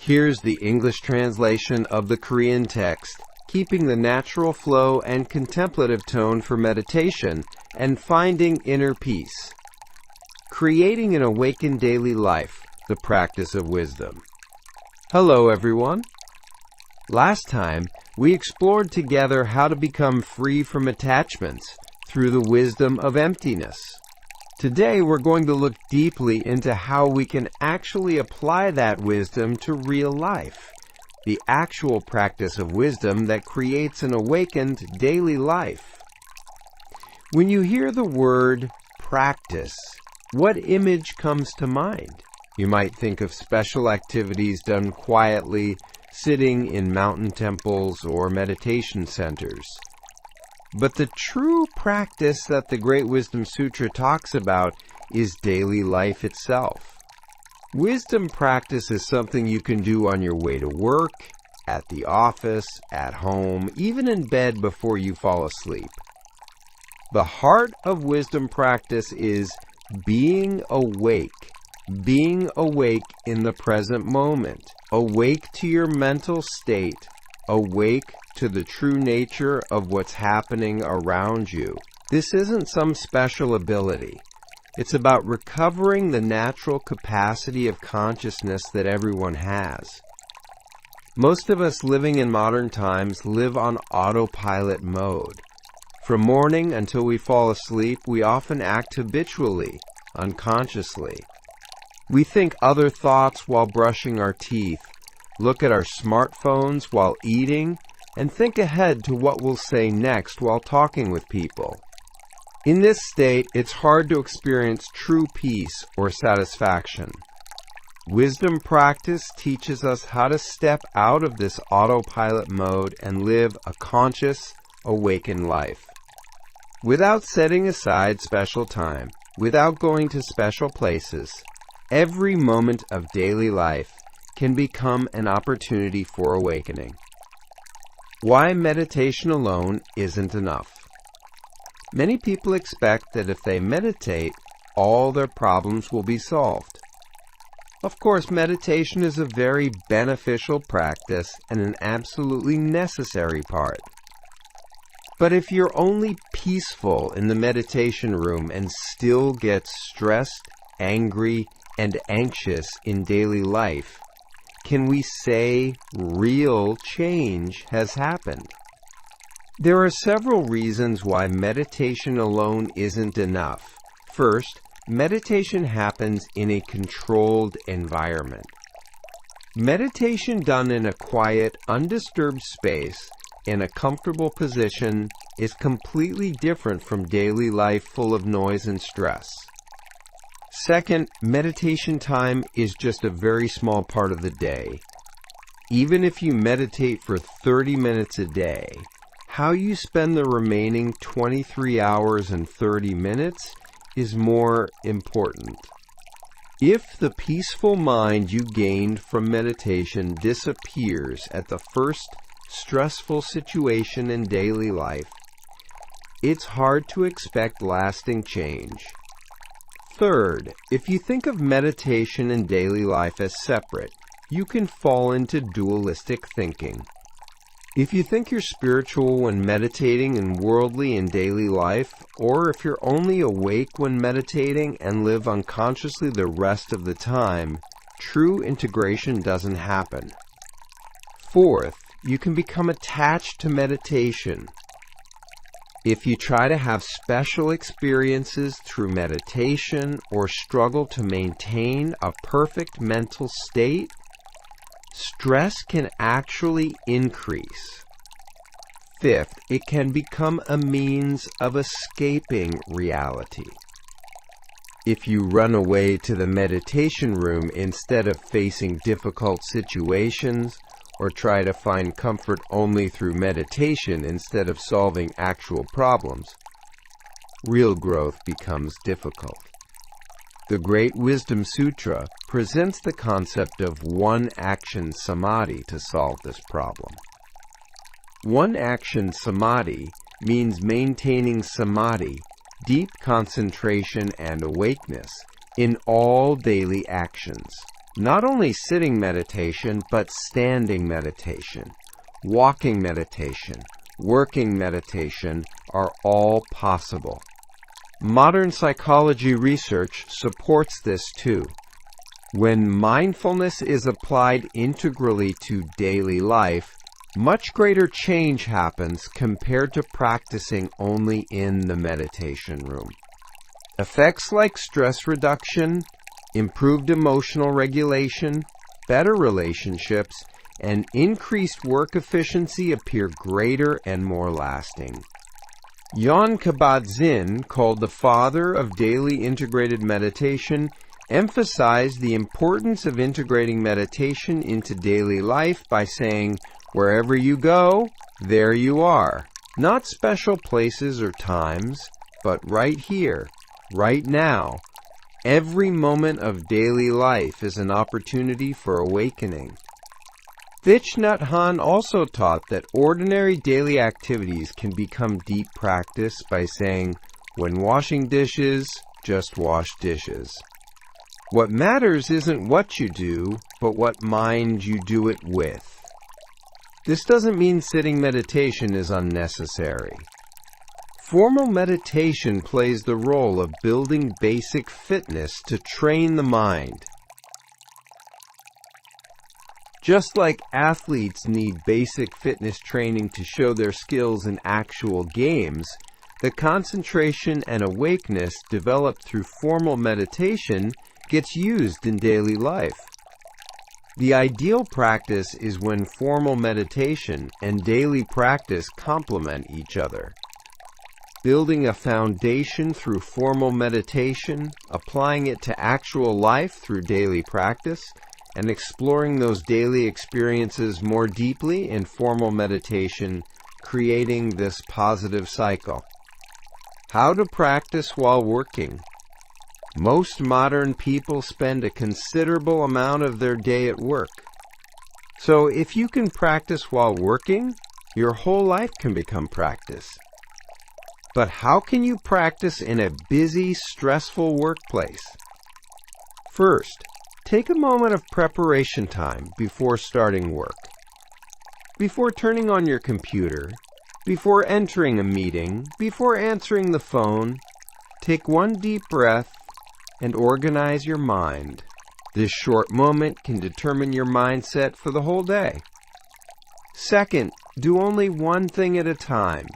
Here's the English translation of the Korean text, keeping the natural flow and contemplative tone for meditation and finding inner peace. Creating an awakened daily life, the practice of wisdom. Hello, everyone. Last time, we explored together how to become free from attachments through the wisdom of emptiness. Today, we're going to look deeply into how we can actually apply that wisdom to real life, the actual practice of wisdom that creates an awakened daily life. When you hear the word practice, what image comes to mind? You might think of special activities done quietly, sitting in mountain temples or meditation centers. But the true practice that the Great Wisdom Sutra talks about is daily life itself. Wisdom practice is something you can do on your way to work, at the office, at home, even in bed before you fall asleep. The heart of wisdom practice is being awake in the present moment, awake to your mental state, awake to the true nature of what's happening around you. This isn't some special ability. It's about recovering the natural capacity of consciousness that everyone has. Most of us living in modern times live on autopilot mode. From morning until we fall asleep, we often act habitually, unconsciously. We think other thoughts while brushing our teeth, look at our smartphones while eating, and think ahead to what we'll say next while talking with people. In this state, it's hard to experience true peace or satisfaction. Wisdom practice teaches us how to step out of this autopilot mode and live a conscious, awakened life. Without setting aside special time, without going to special places, every moment of daily life can become an opportunity for awakening. Why meditation alone isn't enough. Many people expect that if they meditate, all their problems will be solved. Of course, meditation is a very beneficial practice and an absolutely necessary part. But if you're only peaceful in the meditation room and still get stressed, angry, and anxious in daily life, can we say real change has happened? There are several reasons why meditation alone isn't enough. First, meditation happens in a controlled environment. Meditation done in a quiet, undisturbed space, in a comfortable position, is completely different from daily life full of noise and stress. Second, meditation time is just a very small part of the day. Even if you meditate for 30 minutes a day, how you spend the remaining 23 hours and 30 minutes is more important. If the peaceful mind you gained from meditation disappears at the first stressful situation in daily life, it's hard to expect lasting change. Third, if you think of meditation and daily life as separate, you can fall into dualistic thinking. If you think you're spiritual when meditating and worldly in daily life, or if you're only awake when meditating and live unconsciously the rest of the time, true integration doesn't happen. Fourth, you can become attached to meditation. If you try to have special experiences through meditation or struggle to maintain a perfect mental state, stress can actually increase. Fifth, it can become a means of escaping reality. If you run away to the meditation room instead of facing difficult situations, or try to find comfort only through meditation instead of solving actual problems, real growth becomes difficult. The Great Wisdom Sutra presents the concept of one-action samadhi to solve this problem. One-action samadhi means maintaining samadhi, deep concentration and awakeness, in all daily actions. Not only sitting meditation, but standing meditation, walking meditation, working meditation are all possible. Modern psychology research supports this too. When mindfulness is applied integrally to daily life, much greater change happens compared to practicing only in the meditation room. Effects like stress reduction, improved emotional regulation, better relationships, and increased work efficiency appear greater and more lasting. Jan Kabat-Zinn, called the father of daily integrated meditation, emphasized the importance of integrating meditation into daily life by saying, "Wherever you go, there you are." Not special places or times, but right here, right now. Every moment of daily life is an opportunity for awakening. Thich Nhat Hanh also taught that ordinary daily activities can become deep practice by saying, "When washing dishes, just wash dishes." What matters isn't what you do, but what mind you do it with. This doesn't mean sitting meditation is unnecessary. Formal meditation plays the role of building basic fitness to train the mind. Just like athletes need basic fitness training to show their skills in actual games, the concentration and awakeness developed through formal meditation gets used in daily life. The ideal practice is when formal meditation and daily practice complement each other. Building a foundation through formal meditation, applying it to actual life through daily practice, and exploring those daily experiences more deeply in formal meditation, creating this positive cycle. How to practice while working. Most modern people spend a considerable amount of their day at work. So if you can practice while working, your whole life can become practice. But how can you practice in a busy, stressful workplace? First, take a moment of preparation time before starting work. Before turning on your computer, before entering a meeting, before answering the phone, take one deep breath and organize your mind. This short moment can determine your mindset for the whole day. Second, do only one thing at a time.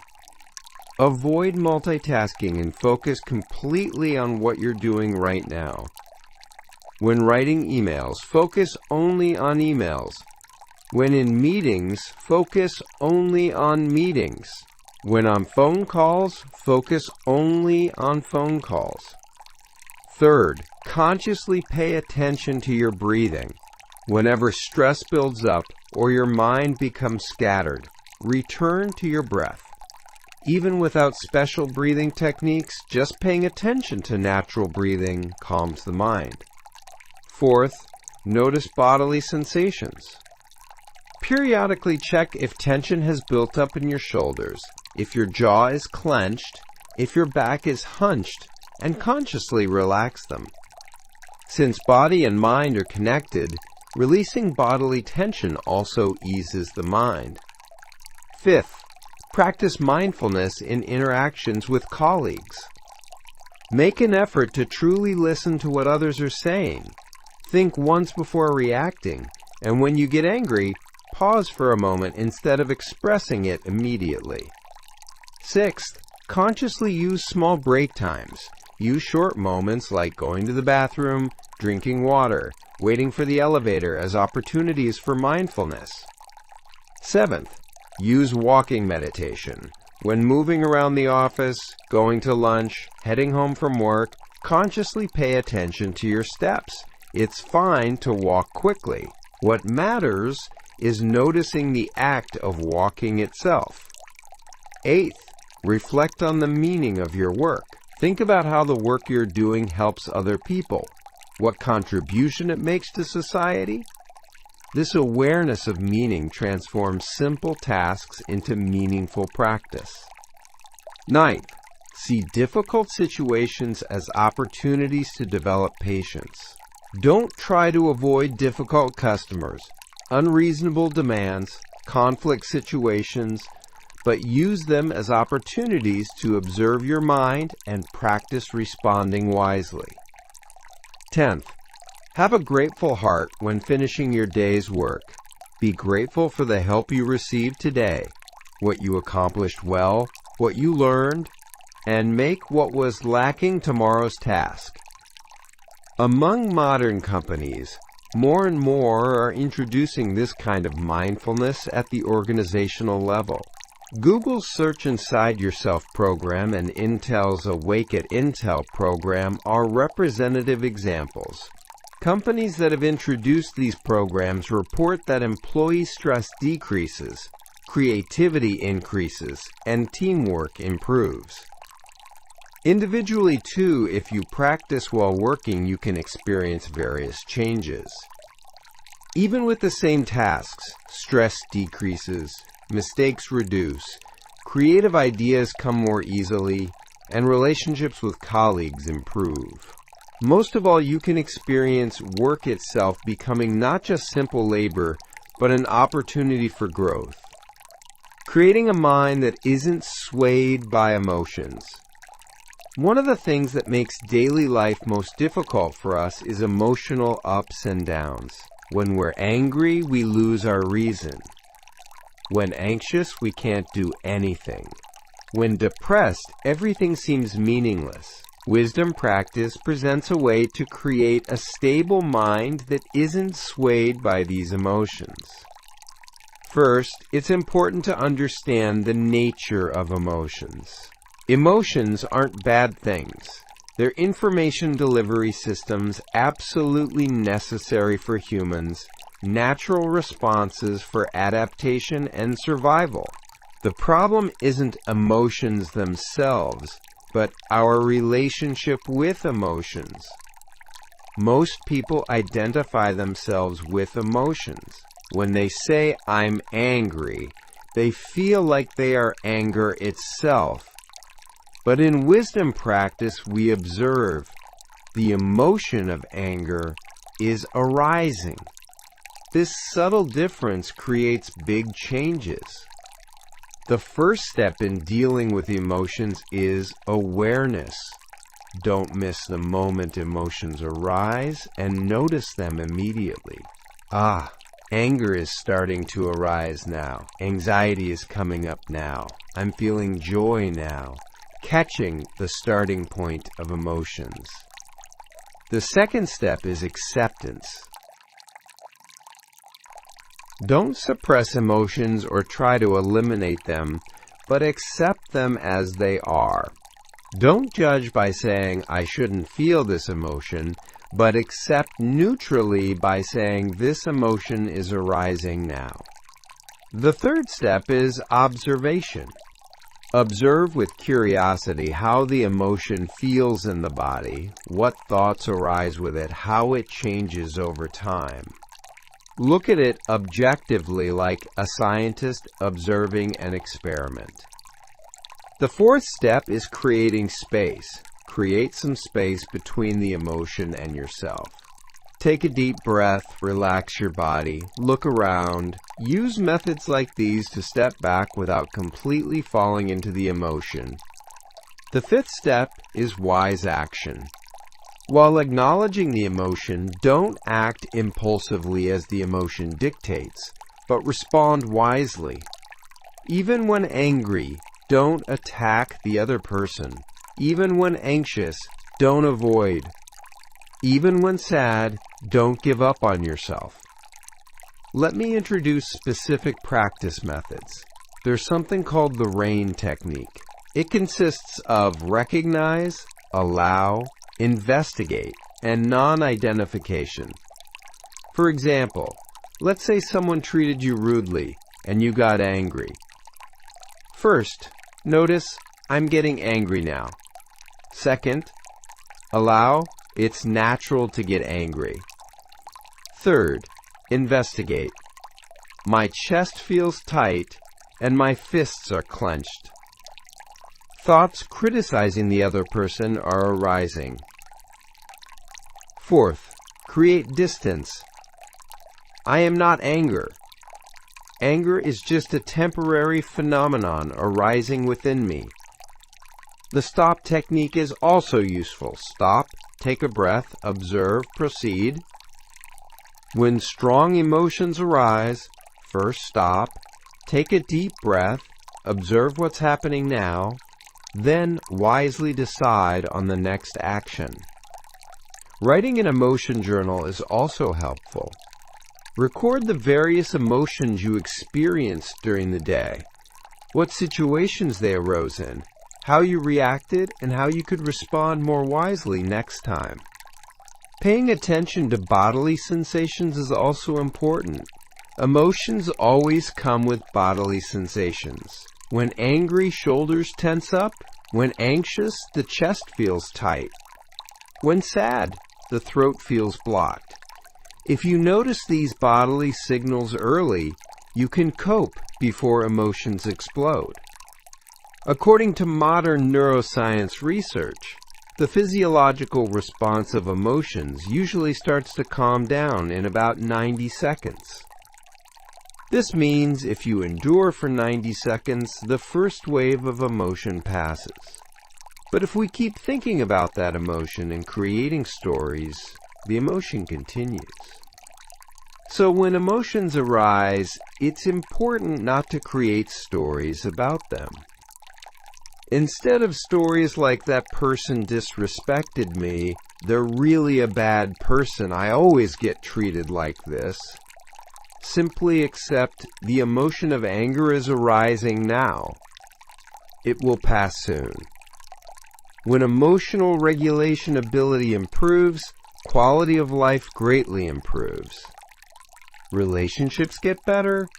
Avoid multitasking and focus completely on what you're doing right now. When writing emails, focus only on emails. When in meetings, focus only on meetings. When on phone calls, focus only on phone calls. Third, consciously pay attention to your breathing. Whenever stress builds up or your mind becomes scattered, return to your breath. Even without special breathing techniques, just paying attention to natural breathing calms the mind. Fourth, notice bodily sensations. Periodically check if tension has built up in your shoulders, if your jaw is clenched, if your back is hunched, and consciously relax them. Since body and mind are connected, releasing bodily tension also eases the mind. Fifth, practice mindfulness in interactions with colleagues. Make an effort to truly listen to what others are saying. Think once before reacting, and when you get angry, pause for a moment instead of expressing it immediately. Sixth, consciously use small break times. Use short moments like going to the bathroom, drinking water, waiting for the elevator as opportunities for mindfulness. Seventh, use walking meditation. When moving around the office, going to lunch, heading home from work, consciously pay attention to your steps. It's fine to walk quickly. What matters is noticing the act of walking itself. Eighth, reflect on the meaning of your work. Think about how the work you're doing helps other people, what contribution it makes to society. This awareness of meaning transforms simple tasks into meaningful practice. Ninth, see difficult situations as opportunities to develop patience. Don't try to avoid difficult customers, unreasonable demands, conflict situations, but use them as opportunities to observe your mind and practice responding wisely. 10th, have a grateful heart when finishing your day's work. Be grateful for the help you received today, what you accomplished well, what you learned, and make what was lacking tomorrow's task. Among modern companies, more and more are introducing this kind of mindfulness at the organizational level. Google's Search Inside Yourself program and Intel's Awake at Intel program are representative examples. Companies that have introduced these programs report that employee stress decreases, creativity increases, and teamwork improves. Individually, too, if you practice while working, you can experience various changes. Even with the same tasks, stress decreases, mistakes reduce, creative ideas come more easily, and relationships with colleagues improve. Most of all, you can experience work itself becoming not just simple labor, but an opportunity for growth. Creating a mind that isn't swayed by emotions. One of the things that makes daily life most difficult for us is emotional ups and downs. When we're angry, we lose our reason. When anxious, we can't do anything. When depressed, everything seems meaningless. Wisdom practice presents a way to create a stable mind that isn't swayed by these emotions. First, it's important to understand the nature of emotions. Emotions aren't bad things. They're information delivery systems absolutely necessary for humans, natural responses for adaptation and survival. The problem isn't emotions themselves, but our relationship with emotions. Most people identify themselves with emotions. When they say, "I'm angry," they feel like they are anger itself. But in wisdom practice, we observe the emotion of anger is arising. This subtle difference creates big changes. The first step in dealing with emotions is awareness. Don't miss the moment emotions arise and notice them immediately. Anger is starting to arise now. Anxiety is coming up now. I'm feeling joy now. Catching the starting point of emotions. The second step is acceptance. Don't suppress emotions or try to eliminate them, but accept them as they are. Don't judge by saying, "I shouldn't feel this emotion," but accept neutrally by saying, "This emotion is arising now." The third step is observation. Observe with curiosity how the emotion feels in the body, what thoughts arise with it, how it changes over time. Look at it objectively like a scientist observing an experiment. The fourth step is creating space. Create some space between the emotion and yourself. Take a deep breath, relax your body, look around. Use methods like these to step back without completely falling into the emotion. The fifth step is wise action. While acknowledging the emotion, don't act impulsively as the emotion dictates, but respond wisely. Even when angry, don't attack the other person. Even when anxious, don't avoid. Even when sad, don't give up on yourself. Let me introduce specific practice methods. There's something called the RAIN technique. It consists of recognize, allow, investigate, and non-identification. For example, let's say someone treated you rudely and you got angry. First, notice, "I'm getting angry now." Second, allow, "It's natural to get angry." Third, investigate. "My chest feels tight and my fists are clenched." Thoughts criticizing the other person are arising. Fourth, Create distance. I am not anger. Anger is just a temporary phenomenon arising within me. The stop technique is also useful. Stop, take a breath, observe, proceed. When strong emotions arise, first stop, take a deep breath, observe what's happening now, then wisely decide on the next action. Writing an emotion journal is also helpful. Record the various emotions you experienced during the day, what situations they arose in, how you reacted, and how you could respond more wisely next time. Paying attention to bodily sensations is also important. Emotions always come with bodily sensations. When angry, shoulders tense up. When anxious, the chest feels tight. When sad, the throat feels blocked. If you notice these bodily signals early, you can cope before emotions explode. According to modern neuroscience research, the physiological response of emotions usually starts to calm down in about 90 seconds. This means if you endure for 90 seconds, the first wave of emotion passes. But if we keep thinking about that emotion and creating stories, the emotion continues. So when emotions arise, it's important not to create stories about them. Instead of stories like "that person disrespected me," "they're really a bad person, I always get treated like this," simply accept the emotion of anger is arising now. It will pass soon. When emotional regulation ability improves, quality of life greatly improves. Relationships get better,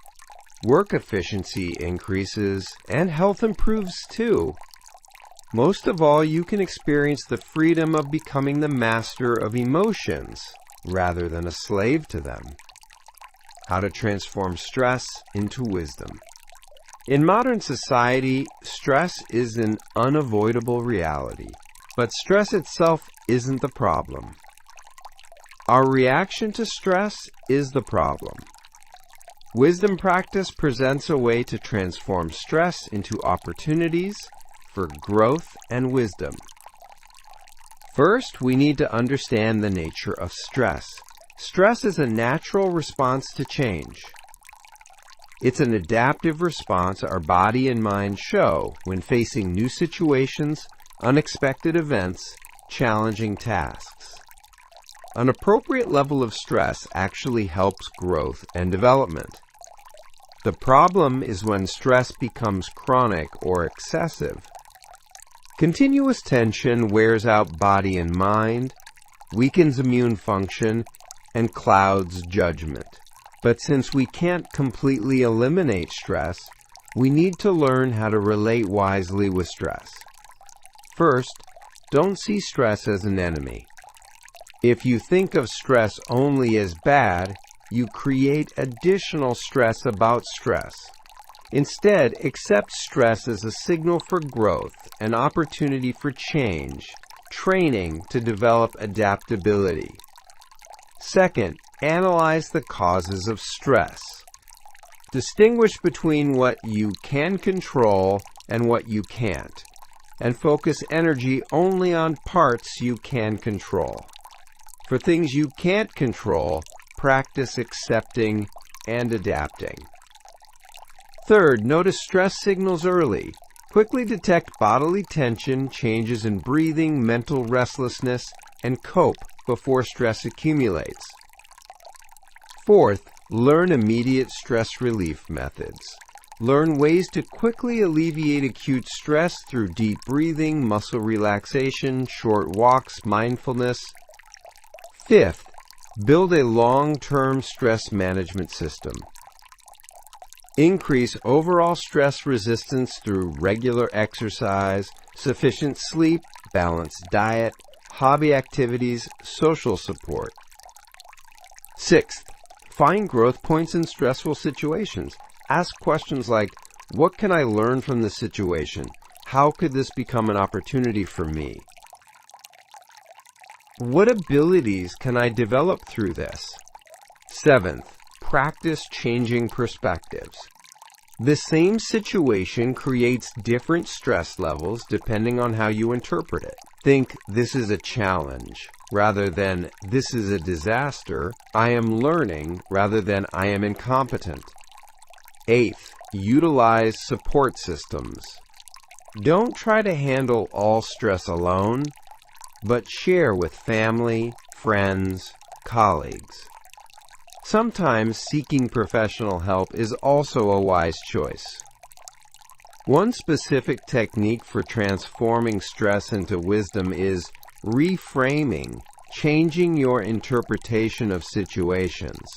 work efficiency increases, and health improves too. Most of all, you can experience the freedom of becoming the master of emotions rather than a slave to them. How to transform stress into wisdom. In modern society, stress is an unavoidable reality, but stress itself isn't the problem. Our reaction to stress is the problem. Wisdom practice presents a way to transform stress into opportunities for growth and wisdom. First, we need to understand the nature of stress. Stress is a natural response to change. It's an adaptive response our body and mind show when facing new situations, unexpected events, challenging tasks. An appropriate level of stress actually helps growth and development. The problem is when stress becomes chronic or excessive. Continuous tension wears out body and mind, weakens immune function, and clouds judgment. But since we can't completely eliminate stress, we need to learn how to relate wisely with stress. First, don't see stress as an enemy. If you think of stress only as bad, you create additional stress about stress. Instead, accept stress as a signal for growth, an opportunity for change, training to develop adaptability. Second, analyze the causes of stress. Distinguish between what you can control and what you can't, and focus energy only on parts you can control. For things you can't control, practice accepting and adapting. Third, notice stress signals early. Quickly detect bodily tension, changes in breathing, mental restlessness, and cope before stress accumulates. Fourth, learn immediate stress relief methods. Learn ways to quickly alleviate acute stress through deep breathing, muscle relaxation, short walks, mindfulness. Fifth, build a long-term stress management system. Increase overall stress resistance through regular exercise, sufficient sleep, balanced diet, hobby activities, social support. Sixth, find growth points in stressful situations. Ask questions like, what can I learn from this situation? How could this become an opportunity for me? What abilities can I develop through this? Seventh, practice changing perspectives. The same situation creates different stress levels depending on how you interpret it. Think, this is a challenge, rather than this is a disaster. I am learning, rather than I am incompetent. Eighth, utilize support systems. Don't try to handle all stress alone, but share with family, friends, colleagues. Sometimes seeking professional help is also a wise choice. One specific technique for transforming stress into wisdom is reframing, changing your interpretation of situations.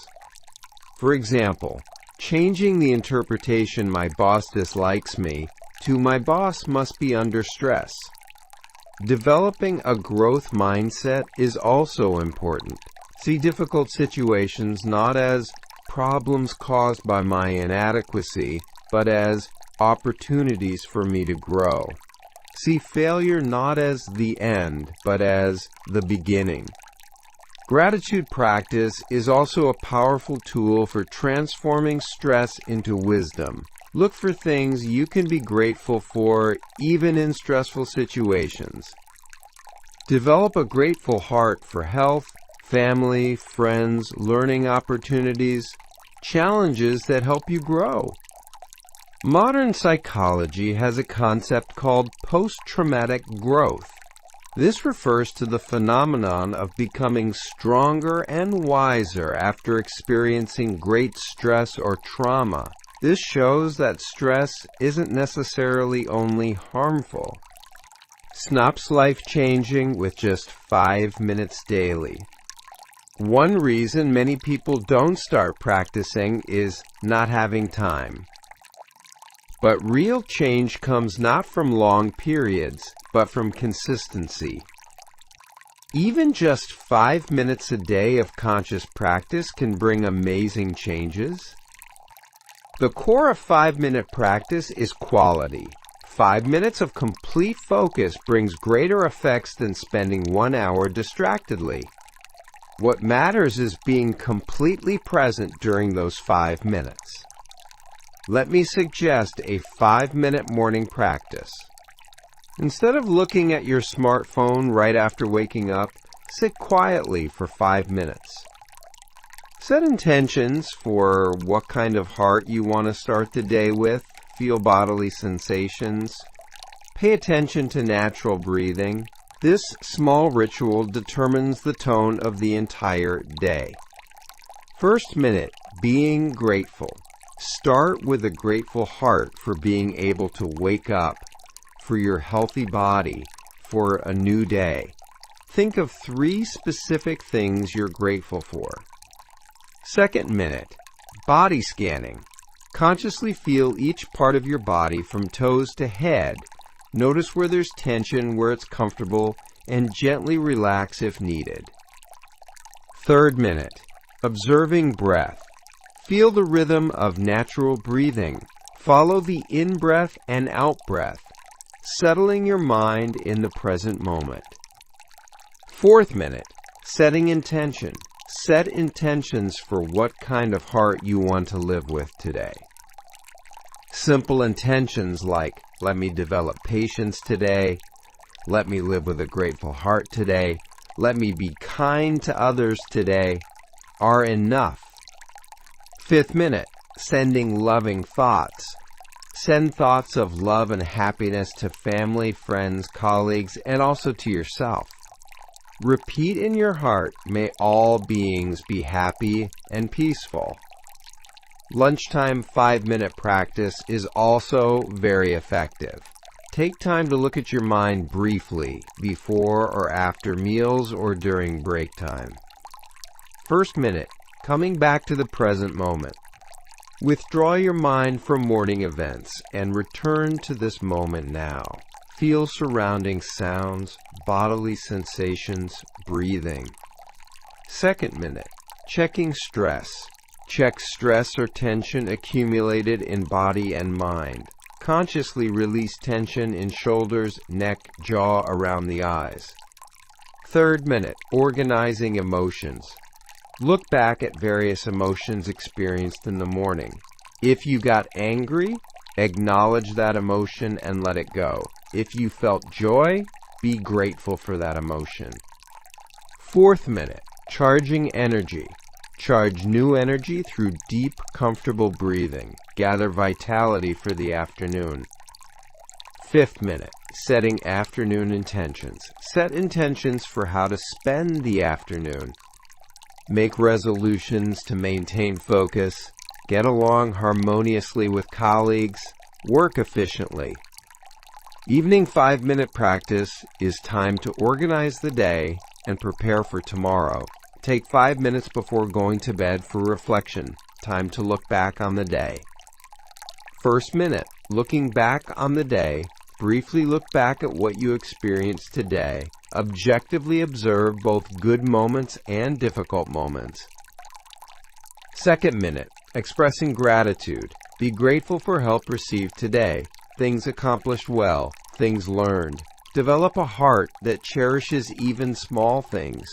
For example, changing the interpretation "my boss dislikes me" to "my boss must be under stress." Developing a growth mindset is also important. See difficult situations not as problems caused by my inadequacy, but as opportunities for me to grow. See failure not as the end, but as the beginning. Gratitude practice is also a powerful tool for transforming stress into wisdom. Look for things you can be grateful for even in stressful situations. Develop a grateful heart for health, family, friends, learning opportunities, challenges that help you grow. Modern psychology has a concept called post-traumatic growth. This refers to the phenomenon of becoming stronger and wiser after experiencing great stress or trauma. This shows that stress isn't necessarily only harmful. Snop's life-changing with just 5 minutes daily. One reason many people don't start practicing is not having time. But real change comes not from long periods, but from consistency. Even just 5 minutes a day of conscious practice can bring amazing changes. The core of 5-minute practice is quality. 5 minutes of complete focus brings greater effects than spending 1 hour distractedly. What matters is being completely present during those 5 minutes. Let me suggest a 5-minute morning practice. Instead of looking at your smartphone right after waking up, sit quietly for 5 minutes. Set intentions for what kind of heart you want to start the day with. Feel bodily sensations. Pay attention to natural breathing. This small ritual determines the tone of the entire day. First minute, being grateful. Start with a grateful heart for being able to wake up, for your healthy body, for a new day. Think of 3 specific things you're grateful for. Second minute, body scanning. Consciously feel each part of your body from toes to head. Notice where there's tension, where it's comfortable, and gently relax if needed. Third minute, observing breath. Feel the rhythm of natural breathing. Follow the in-breath and out-breath, settling your mind in the present moment. Fourth minute, setting intention. Set intentions for what kind of heart you want to live with today. Simple intentions like, let me develop patience today, let me live with a grateful heart today, let me be kind to others today, are enough. Fifth minute, sending loving thoughts. Send thoughts of love and happiness to family, friends, colleagues, and also to yourself. Repeat in your heart, may all beings be happy and peaceful. Lunchtime 5-minute practice is also very effective. Take time to look at your mind briefly before or after meals or during break time. First minute, coming back to the present moment. Withdraw your mind from morning events and return to this moment now. Feel surrounding sounds, bodily sensations, breathing. Second minute, checking stress. Check stress or tension accumulated in body and mind. Consciously release tension in shoulders, neck, jaw, around the eyes. Third minute, organizing emotions. Look back at various emotions experienced in the morning. If you got angry, acknowledge that emotion and let it go. If you felt joy, be grateful for that emotion. Fourth minute, charging energy. Charge new energy through deep, comfortable breathing. Gather vitality for the afternoon. Fifth minute, setting afternoon intentions. Set intentions for how to spend the afternoon. Make resolutions to maintain focus. Get along harmoniously with colleagues. Work efficiently. Evening 5-minute practice is time to organize the day and prepare for tomorrow. Take 5 minutes before going to bed for reflection. Time to look back on the day. First minute, looking back on the day. Briefly look back at what you experienced today. Objectively observe both good moments and difficult moments. Second minute, expressing gratitude. Be grateful for help received today, things accomplished well, things learned. Develop a heart that cherishes even small things.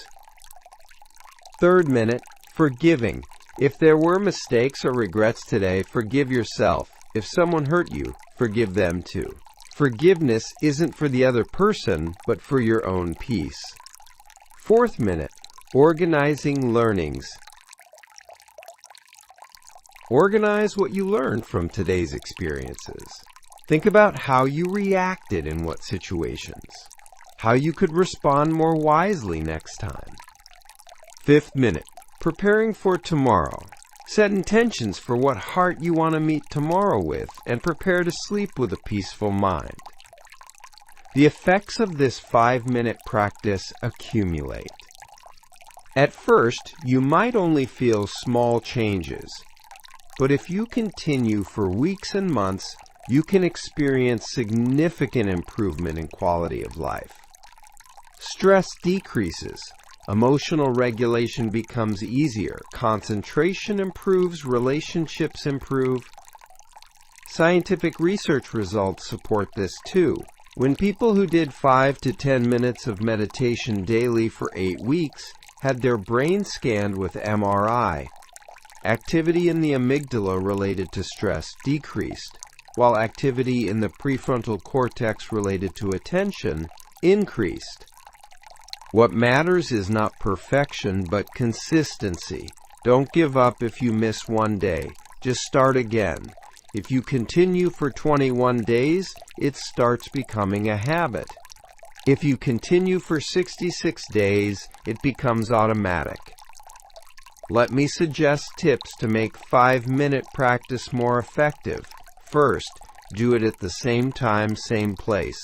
Third minute, forgiving. If there were mistakes or regrets today, forgive yourself. If someone hurt you, forgive them too. Forgiveness isn't for the other person, but for your own peace. Fourth minute, organizing learnings. Organize what you learned from today's experiences. Think about how you reacted in what situations, how you could respond more wisely next time. Fifth minute, preparing for tomorrow. Set intentions for what heart you want to meet tomorrow with and prepare to sleep with a peaceful mind. The effects of this 5-minute practice accumulate. At first, you might only feel small changes, but if you continue for weeks and months, you can experience significant improvement in quality of life. Stress decreases. Emotional regulation becomes easier. Concentration improves. Relationships improve. Scientific research results support this too. When people who did 5 to 10 minutes of meditation daily for 8 weeks had their brain scanned with MRI, activity in the amygdala related to stress decreased, while activity in the prefrontal cortex related to attention increased. What matters is not perfection, but consistency. Don't give up if you miss one day. Just start again. If you continue for 21 days, it starts becoming a habit. If you continue for 66 days, it becomes automatic. Let me suggest tips to make 5-minute practice more effective. First, do it at the same time, same place.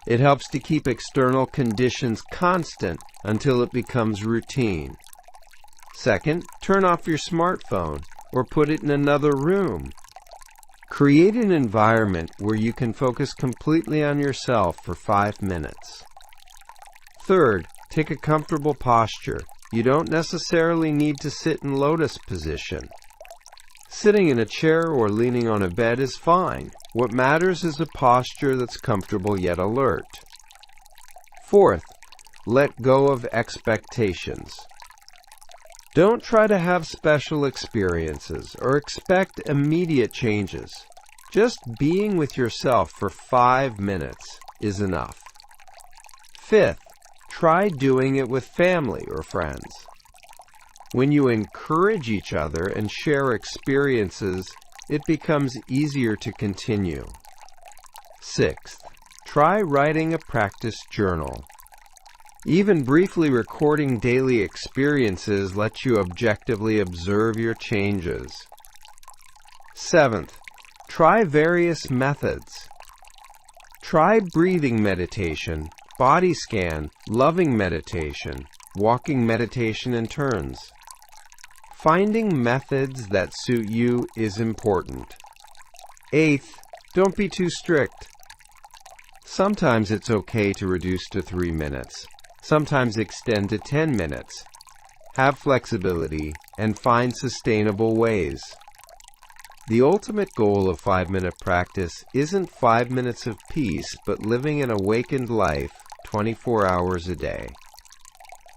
It helps to keep external conditions constant until it becomes routine. Second, turn off your smartphone or put it in another room. Create an environment where you can focus completely on yourself for 5 minutes. Third, take a comfortable posture. You don't necessarily need to sit in lotus position. Sitting in a chair or leaning on a bed is fine. What matters is a posture that's comfortable yet alert. Fourth, let go of expectations. Don't try to have special experiences or expect immediate changes. Just being with yourself for 5 minutes is enough. Fifth, try doing it with family or friends. When you encourage each other and share experiences, it becomes easier to continue. Sixth, try writing a practice journal. Even briefly recording daily experiences lets you objectively observe your changes. Seventh, try various methods. Try breathing meditation, body scan, loving meditation, walking meditation in turns. Finding methods that suit you is important. Eighth, don't be too strict. Sometimes it's okay to reduce to 3 minutes. Sometimes extend to 10 minutes. Have flexibility and find sustainable ways. The ultimate goal of 5-minute practice isn't 5 minutes of peace, but living an awakened life 24 hours a day.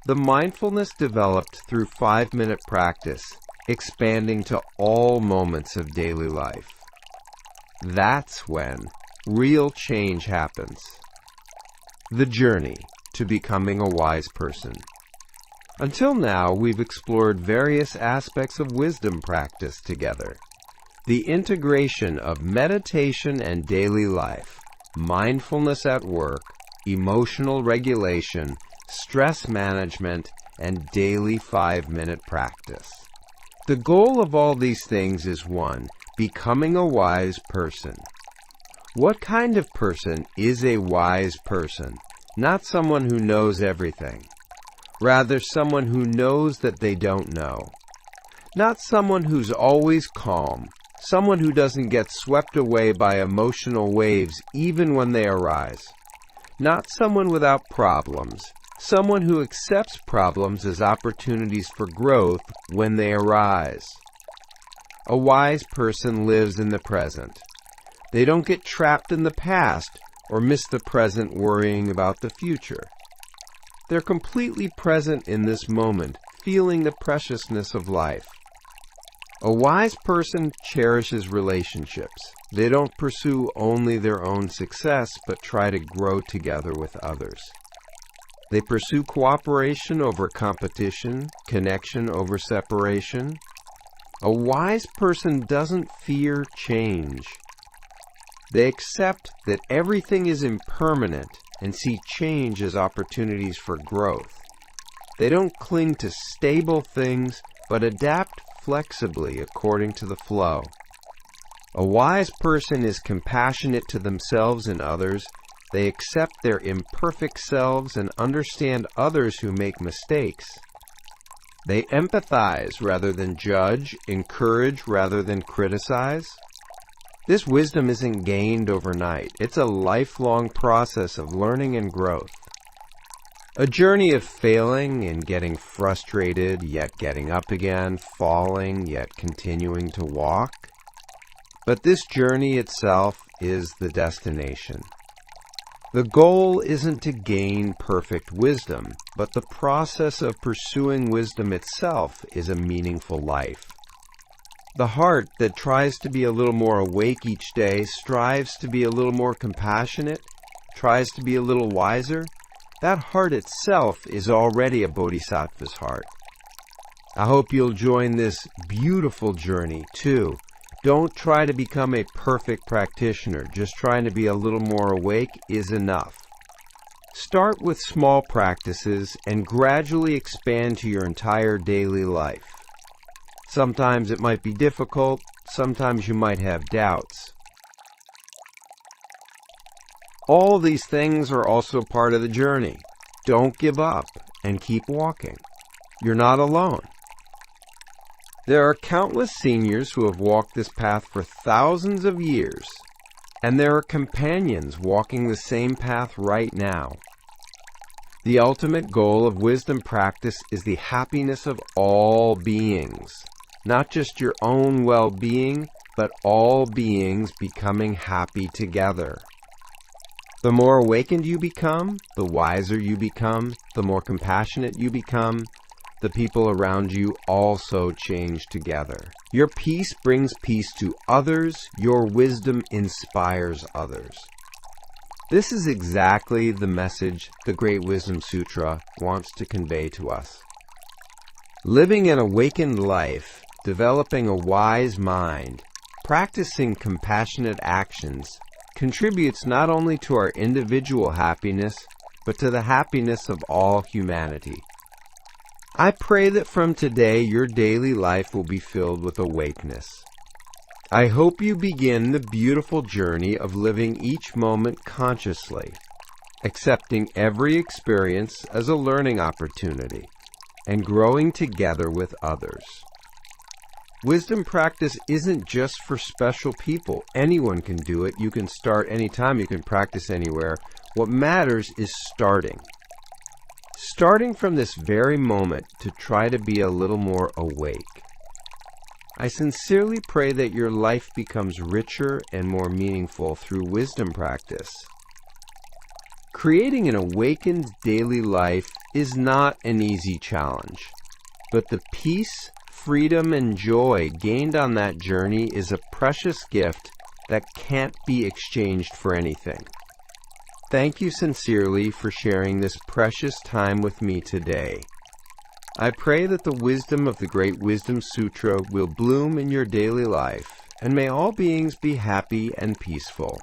The mindfulness developed through 5-minute practice, expanding to all moments of daily life. That's when real change happens. The journey to becoming a wise person. Until now, we've explored various aspects of wisdom practice together. The integration of meditation and daily life, mindfulness at work, emotional regulation, stress management, and daily 5-minute practice. The goal of all these things is one, becoming a wise person. What kind of person is a wise person? Not someone who knows everything. Rather, someone who knows that they don't know. Not someone who's always calm. Someone who doesn't get swept away by emotional waves even when they arise. Not someone without problems. Someone who accepts problems as opportunities for growth when they arise. A wise person lives in the present. They don't get trapped in the past or miss the present worrying about the future. They're completely present in this moment, feeling the preciousness of life. A wise person cherishes relationships. They don't pursue only their own success, but try to grow together with others. They pursue cooperation over competition, connection over separation. A wise person doesn't fear change. They accept that everything is impermanent and see change as opportunities for growth. They don't cling to stable things, but adapt flexibly according to the flow. A wise person is compassionate to themselves and others. They accept their imperfect selves and understand others who make mistakes. They empathize rather than judge, encourage rather than criticize. This wisdom isn't gained overnight. It's a lifelong process of learning and growth. A journey of failing and getting frustrated, yet getting up again, falling, yet continuing to walk. But this journey itself is the destination. The goal isn't to gain perfect wisdom, but the process of pursuing wisdom itself is a meaningful life. The heart that tries to be a little more awake each day, strives to be a little more compassionate, tries to be a little wiser, that heart itself is already a bodhisattva's heart. I hope you'll join this beautiful journey, too. Don't try to become a perfect practitioner. Just trying to be a little more awake is enough. Start with small practices and gradually expand to your entire daily life. Sometimes it might be difficult. Sometimes you might have doubts. All these things are also part of the journey. Don't give up and keep walking. You're not alone. There are countless seniors who have walked this path for thousands of years, and there are companions walking the same path right now. The ultimate goal of wisdom practice is the happiness of all beings, not just your own well-being, but all beings becoming happy together. The more awakened you become, the wiser you become, the more compassionate you become, the people around you also change together. Your peace brings peace to others. Your wisdom inspires others. This is exactly the message the Great Wisdom Sutra wants to convey to us. Living an awakened life, developing a wise mind, practicing compassionate actions contributes not only to our individual happiness, but to the happiness of all humanity. I pray that from today your daily life will be filled with awakeness. I hope you begin the beautiful journey of living each moment consciously, accepting every experience as a learning opportunity, and growing together with others. Wisdom practice isn't just for special people. Anyone can do it. You can start anytime. You can practice anywhere. What matters is starting. Starting from this very moment to try to be a little more awake. I sincerely pray that your life becomes richer and more meaningful through wisdom practice. Creating an awakened daily life is not an easy challenge, but the peace, freedom, and joy gained on that journey is a precious gift that can't be exchanged for anything. Thank you sincerely for sharing this precious time with me today. I pray that the wisdom of the Great Wisdom Sutra will bloom in your daily life, and may all beings be happy and peaceful.